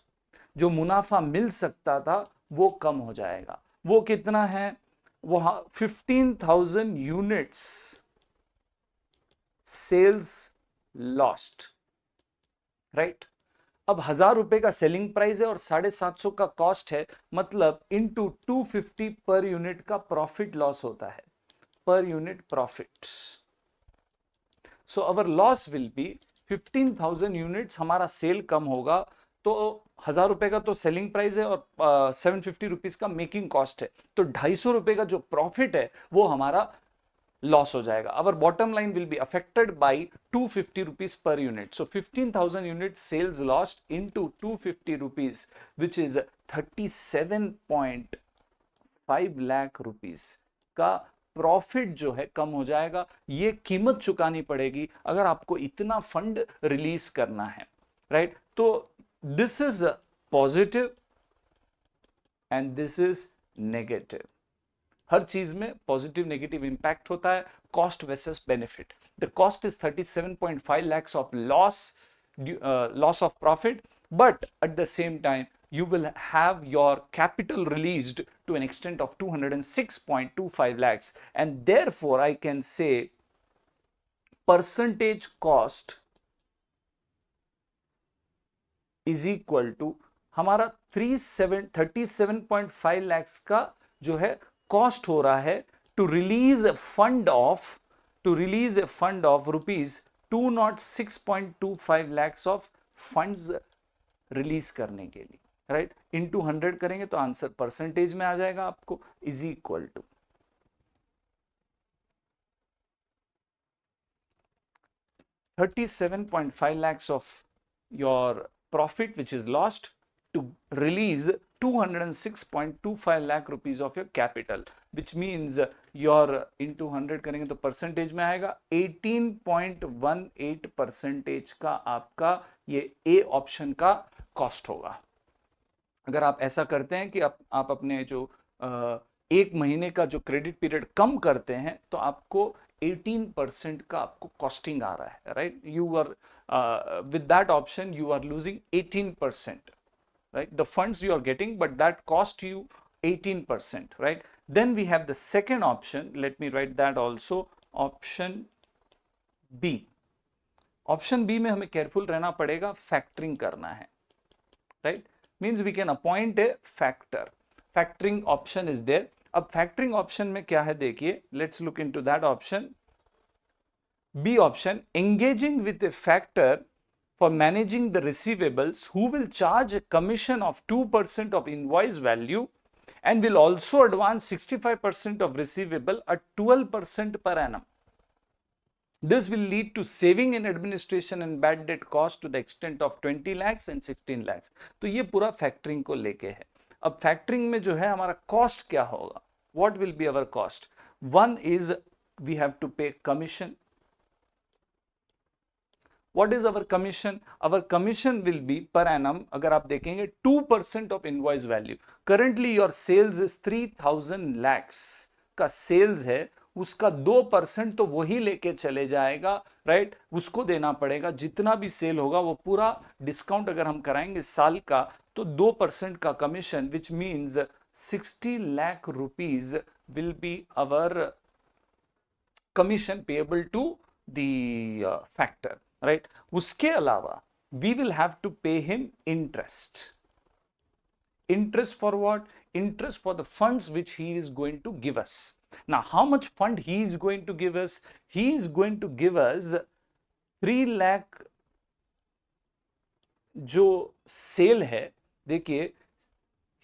जो मुनाफा मिल सकता था वो कम हो जाएगा। वो कितना है, वो 15,000 यूनिट्स सेल्स लॉस्ट, राइट। अब 1,000 रुपए का सेलिंग प्राइस है और 750 का कॉस्ट है, मतलब इनटू 250 पर यूनिट का प्रॉफिट लॉस होता है, per unit profit. So our loss will be 15,000 units हमारा सेल कम होगा, तो 1,000 रुपए का तो सेलिंग प्राइस है और 750 रुपीज का मेकिंग कॉस्ट है, तो 250 रुपए का जो प्रॉफिट है वो हमारा लॉस हो जाएगा। Our bottom line will be affected by 250 rupees per unit. So 15,000 unit sales lost into 250 rupees which is 37.5 lakh rupees का प्रॉफिट जो है कम हो जाएगा। ये कीमत चुकानी पड़ेगी अगर आपको इतना फंड रिलीज करना है, राइट। तो this is positive and this is negative. हर चीज में पॉजिटिव नेगेटिव इंपैक्ट होता है, cost versus benefit. The cost is 37.5 lakhs of loss of profit, but at the same time you will have your capital released to an extent of 206.25 lakhs, and therefore I can say percentage cost is equal to हमारा 37.5 lakhs का जो है cost हो रहा है to release a fund of rupees 206.25 lakhs of funds release करने के लिए, राइट। इनटू 100 करेंगे तो आंसर परसेंटेज में आ जाएगा आपको, is equal to 37.5 lakhs of your profit which is lost to release 206.25 lakh rupees of your capital, which means your into 100 करेंगे तो परसेंटेज में आएगा 18.18% का आपका ये ए ऑप्शन का कॉस्ट होगा। अगर आप ऐसा करते हैं कि आप अपने जो एक महीने का जो क्रेडिट पीरियड कम करते हैं तो आपको 18% का आपको कॉस्टिंग आ रहा है, right. You are with that option you are losing 18%, right? The funds you are getting, but that cost you 18%, right? Then we have the second option. Let me write that also. Option B. Option B में हमें careful रहना पड़ेगा, factoring करना है, right? Means we can appoint a factor. Factoring option is there. अब factoring option में क्या है देखिए, let's look into that option. B option, engaging with a factor for managing the receivables who will charge a commission of 2% of invoice value and will also advance 65% of receivable at 12% per annum. This will lead to saving in administration and bad debt cost to the extent of 20 lakhs and 16 lakhs. तो ये पूरा factoring को लेके है. अब factoring में जो है हमारा कॉस्ट क्या होगा? What will be our cost? One is we have to pay commission. What is our commission? Our commission will be per annum, अगर आप देखेंगे 2% of invoice value. Currently your sales is 3000 lakhs का sales है, उसका 2% तो वही लेके चले जाएगा, राइट? उसको देना पड़ेगा. जितना भी सेल होगा वो पूरा डिस्काउंट अगर हम कराएंगे साल का तो 2% का commission, which means 60 lakh rupees will be our commission payable to the factor, right? उसके अलावा we will have to pay him interest. Interest for what? Interest for the funds which he is going to give us. Now, how much fund he is going to give us? He is going to give us 3 lakh. जो cell है, देखिए,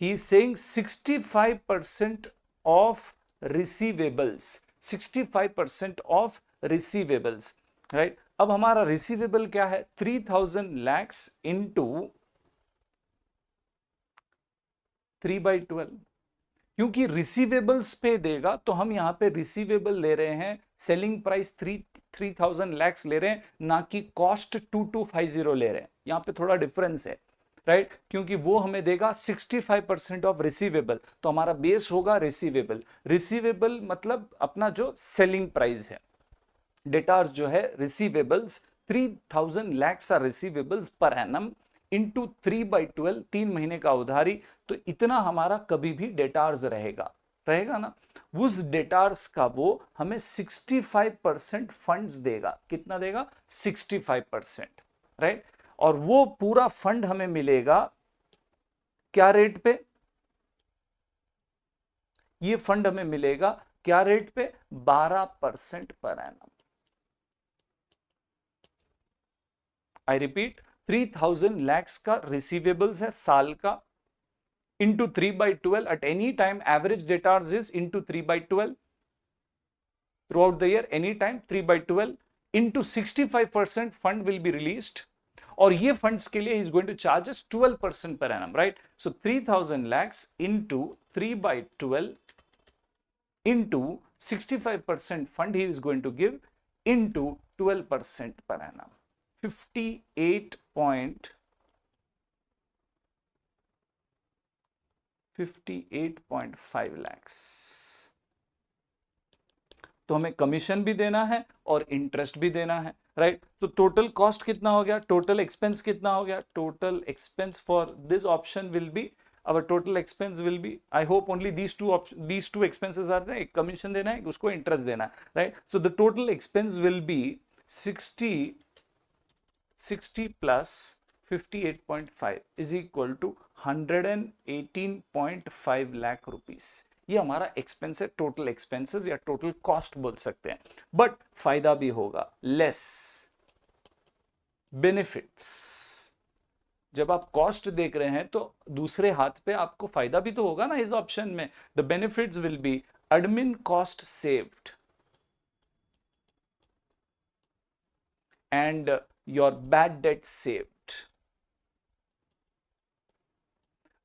he is saying 65% of receivables. 65% of receivables, right? अब हमारा receivable क्या है? 3000 lakhs into 3/12. क्योंकि receivables पे देगा तो हम यहां पे रिसीवेबल ले रहे हैं, सेलिंग प्राइस 3000 lakhs ले रहे हैं, ना कि कॉस्ट 2250 ले रहे हैं. यहां पे थोड़ा डिफरेंस है, राइट? क्योंकि वो हमें देगा 65% ऑफ रिसीवेबल, तो हमारा बेस होगा रिसीवेबल. रिसीवेबल मतलब अपना जो सेलिंग प्राइस है. डेटार्स जो है receivables 3000 lakhs are receivables per annum into 3/12, 3 महीने का उधारी, तो इतना हमारा कभी भी डेटार्स रहेगा ना. उस डेटार्स का वो हमें 65% फंड्स देगा. कितना देगा? 65%, राइट? और वो पूरा फंड हमें मिलेगा क्या रेट पे? ये फंड हमें मिलेगा क्या रेट पे? 12% पर एनम. आई रिपीट, 3000 lakhs का रिसीवेबल्स है साल का, into 3/12. At any time average debtors is into 3/12 throughout the year, any time 3/12 into 65% fund will be released. और ये फंड्स के लिए इज गोइंग टू चार्ज 12% पर annum, right? So 3000 lakhs into 3/12 into 65% fund ही is going to give into 12% per annum. 58.5 lakhs. तो हमें commission भी देना है और इंटरेस्ट भी देना है, राइट? तो टोटल कॉस्ट कितना हो गया? टोटल एक्सपेंस कितना हो गया? Total expense for this option will be, our total expense will be, I hope only these two expenses are there. एक कमीशन देना है, उसको इंटरेस्ट देना है, right? So the total expense will be 60 plus 58.5 is equal to 118.5 lakh rupees. ये हमारा expense है, total expenses या टोटल कॉस्ट बोल सकते हैं. बट फायदा भी होगा, लेस बेनिफिट्स. जब आप कॉस्ट देख रहे हैं तो दूसरे हाथ पे आपको फायदा भी तो होगा ना इस ऑप्शन में. The benefits will be admin cost saved and your bad debt saved.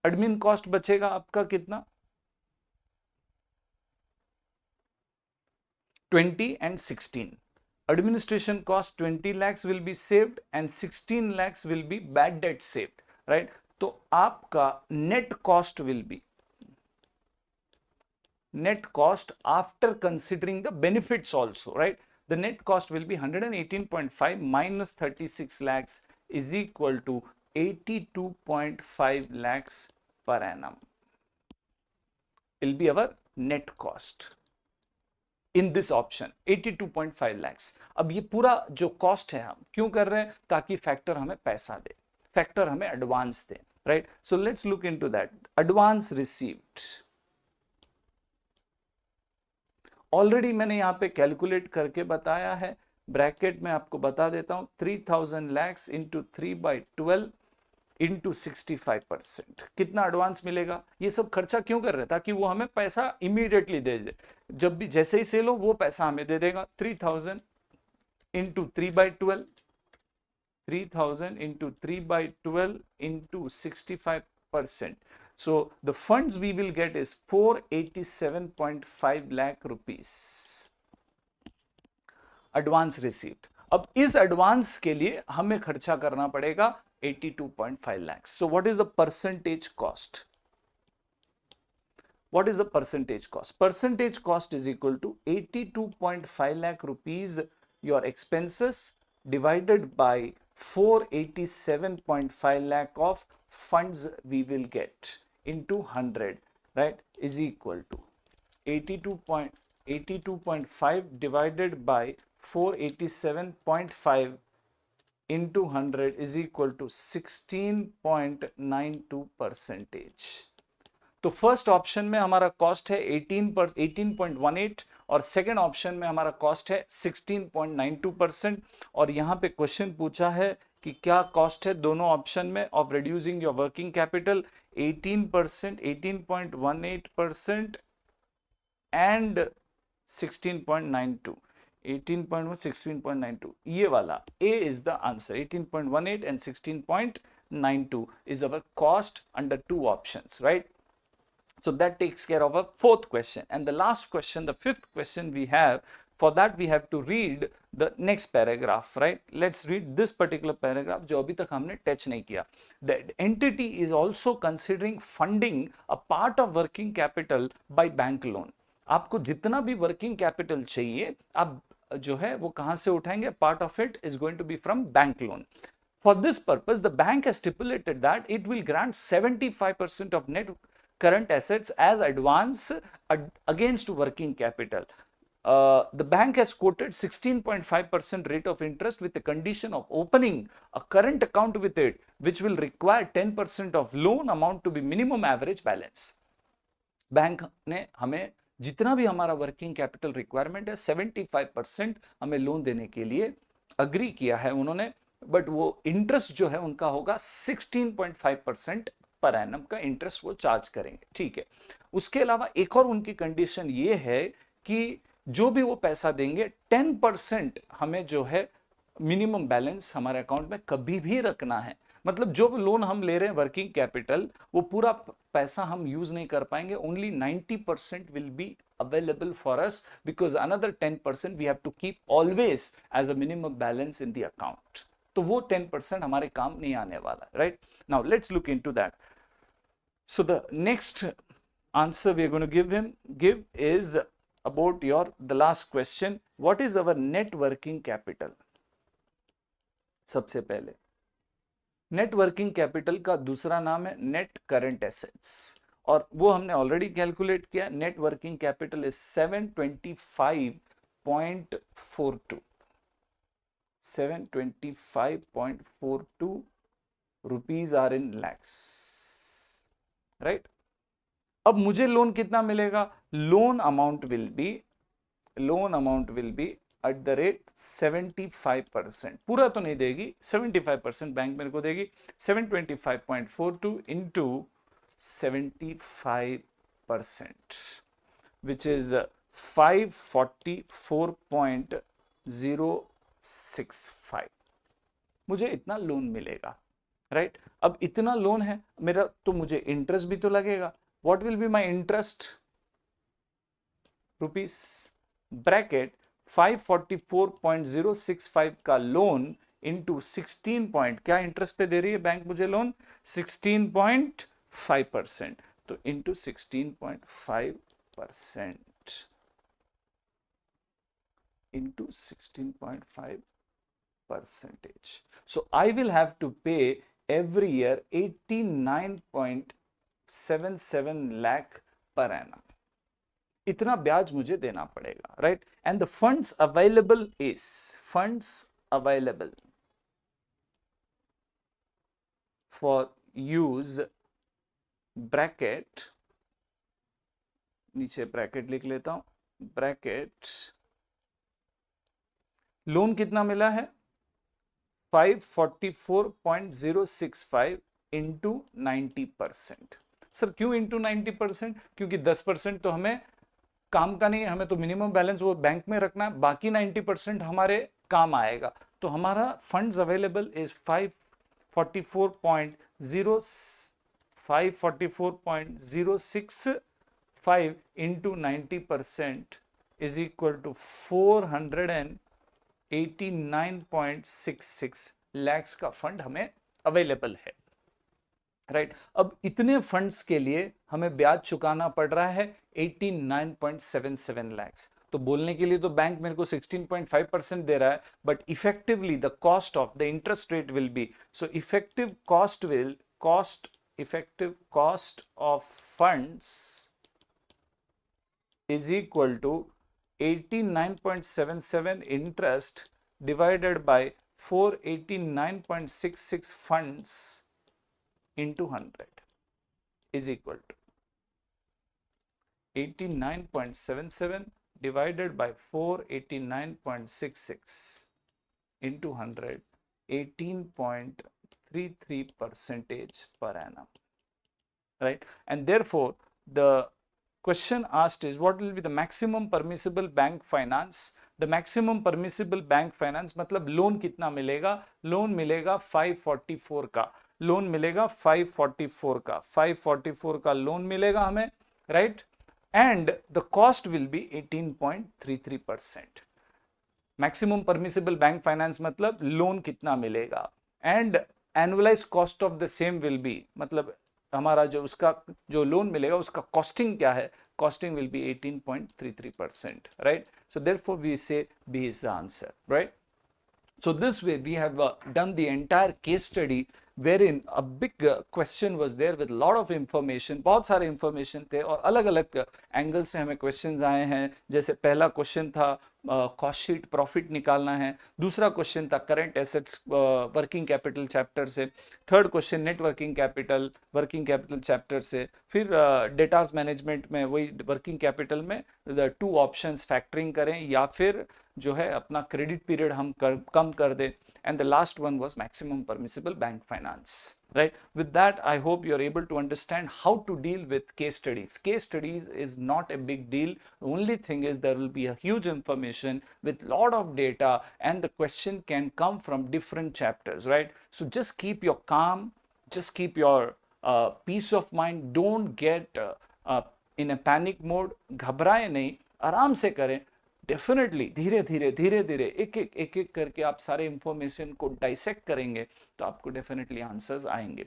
Admin cost बचेगा आपका कितना? 20 and 16. Administration cost 20 lakhs will be saved and 16 lakhs will be bad debt saved, right? तो आपका net cost will be, net cost after considering the benefits also, right? The net cost will be 118.5 minus 36 lakhs is equal to 82.5 lakhs per annum. Will be our net cost in this option, 82.5 lakhs. अब ये पूरा जो cost है हम क्यों कर रहे हैं? ताकि फैक्टर हमें पैसा दे, फैक्टर हमें advance they, right? So let's look into that. Advance received already मैंने यहां पे कैलकुलेट करके बताया है. ब्रैकेट में आपको बता देता हूं, 3000 lakhs इंटू 3/12 इंटू 65%, कितना एडवांस मिलेगा? ये सब खर्चा क्यों कर रहे हैं? ताकि वो हमें पैसा इमीडिएटली दे दे, जब भी जैसे ही सेल हो वो पैसा हमें दे देगा। 3000 into 3/12, 3000 into 3 by 12 into 65%. So the funds we will get is 487.5 lakh rupees advance received. अब इस एडवांस के लिए हमें खर्चा करना पड़ेगा 82.5 lakhs. So what is the percentage cost? What is the percentage cost? Percentage cost is equal to 82.5 lakh rupees your expenses divided by 487.5 lakh of funds we will get into 100, right, is equal to 82.5 divided by 487.5 into 100 is equal to 16.92 percentage. तो first option में हमारा cost है 18.18 और second option में हमारा cost है 16.92%। और यहां पे क्वेश्चन पूछा है कि क्या कॉस्ट है दोनों ऑप्शन में of reducing your working capital, 18%, 18.18% and 16.92, 18.1, 16.92, ये वाला A is the answer. 18.18 and 16.92 is our cost under two options, right? So that takes care of a fourth question. And the last question, the fifth question we have, for that we have to read the next paragraph, right? Let's read this particular paragraph जो अभी तक हमने touch नहीं किया. The entity is also considering funding a part of working capital by bank loan. आपको जितना भी working capital चाहिए आप जो है वो कहां से उठाएंगे? Part of it is going to be from bank loan. For this purpose, the bank has stipulated that it will grant 75% of net current assets as advance against working capital. The bank has quoted 16.5% rate of interest with the condition of opening a current account with it, which will require 10% of loan amount to be minimum average balance. Bank ने हमें जितना भी हमारा working capital requirement है 75% हमें loan देने के लिए अग्री किया है उन्होंने, बट वो इंटरेस्ट जो है उनका होगा 16.5% पर एनम का इंटरेस्ट वो चार्ज करेंगे, ठीक है। उसके अलावा एक और उनकी कंडीशन ये है कि जो भी वो पैसा देंगे 10% हमें जो है मिनिमम बैलेंस हमारे अकाउंट में कभी भी रखना है। मतलब जो लोन हम ले रहे हैं वर्किंग कैपिटल वो पूरा पैसा हम यूज नहीं कर पाएंगे, only 90% will be available for us because another 10% we have to keep always as a minimum balance in the account. तो वो 10% हमारे काम नहीं आने वाला, right? Now let's look into that. So the next answer we are going to give is about the last question. What is our net working capital? सबसे पहले net working capital का दूसरा नाम है नेट करंट एसेट्स, और वो हमने already calculate किया। Net working capital is 725.42, 725.42 rupees are in lakhs, right. अब मुझे लोन कितना मिलेगा? Loan amount will be at the rate 75%। पूरा तो नहीं देगी, 75% बैंक मेरे को देगी। 725.42 इंटू 75%, विच इज 544.065। मुझे इतना लोन मिलेगा, राइट। अब इतना लोन है मेरा, तो मुझे इंटरेस्ट भी तो लगेगा। What will be my interest? Rupees bracket 544.065 का लोन इंटू 16 पॉइंट, क्या इंटरेस्ट पे दे रही है बैंक मुझे लोन? 16.5%। तो into 16.5% into 16.5%. So I will have to pay every year 89.77 lakh per annum. इतना ब्याज मुझे देना पड़ेगा, right. And the funds available for use, bracket, नीचे ब्रैकेट लिख लेता हूं, ब्रैकेट, लोन कितना मिला है? 544.065 इंटू 90%। सर क्यों इंटू 90%? क्योंकि 10% तो हमें काम का नहीं है, हमें तो मिनिमम बैलेंस वो बैंक में रखना है, बाकी 90% हमारे काम आएगा। तो हमारा funds available is 544.065 into 90% is equal to 489.66 lakhs का फंड हमें अवेलेबल है, राइट। अब इतने फंड्स के लिए हमें ब्याज चुकाना पड़ रहा है 89.77 लैक्स। तो बोलने के लिए तो बैंक मेरे को 16.5% दे रहा है, but effectively the cost of the interest rate will be, so effective cost of funds is equal to 89.77 interest divided by 489.66 funds into 100 is equal to 89.77 divided by 489.66 into 100, 18.33% per annum, right? And therefore the question asked is what will be the maximum permissible bank finance? The maximum permissible bank finance मतलब loan कितना मिलेगा? Loan मिलेगा 544 का, loan मिलेगा 544 का, 544 का loan मिलेगा हमें, right. And the cost will be 18.33%। Maximum permissible bank finance मतलब लोन कितना मिलेगा, and annualise cost of the same will be, मतलब हमारा जो उसका जो लोन मिलेगा उसका कॉस्टिंग क्या है, costing will be 18.33%, right? So therefore we say B is the answer, right? So this way we have done the entire case study wherein a big question was there with a lot of information, बहुत सारे information थे और अलग अलग angle से हमें questions आए हैं। जैसे पहला क्वेश्चन था कॉस्ट शीट प्रॉफिट निकालना है, दूसरा क्वेश्चन था current assets working capital chapter से, third question net working capital chapter से, फिर डेटास मैनेजमेंट में वही वर्किंग कैपिटल में 2 ऑप्शंस फैक्टरिंग करें या फिर जो है अपना क्रेडिट पीरियड हम कम कर दे, and the last one was maximum permissible bank finance, right? With that I hope you are able to understand how to deal with case studies. Case studies is not a big deal, the only thing is there will be a huge information with lot of data and the question can come from different chapters, right? So just keep your calm, just keep your peace of mind, don't get in a panic mode, घबराए नहीं, आराम से करें, definitely धीरे धीरे एक एक करके आप सारे इंफॉर्मेशन को डाइसेक्ट करेंगे तो आपको डेफिनेटली आंसर्स आएंगे।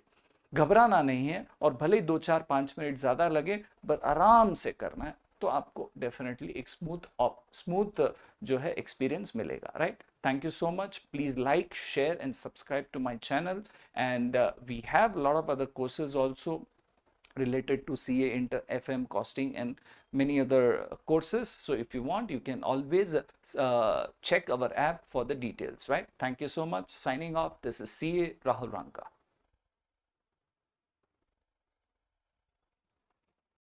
घबराना नहीं है, और भले ही 2-4-5 मिनट ज्यादा लगे पर आराम से करना है तो आपको डेफिनेटली एक स्मूथ जो है एक्सपीरियंस मिलेगा, right. Thank you so much, please like share and subscribe to my channel, and we have lot of other courses also related to CA, Inter, FM, costing and many other courses. So if you want, you can always check our app for the details, right? Thank you so much. Signing off. This is CA Rahul Ranka.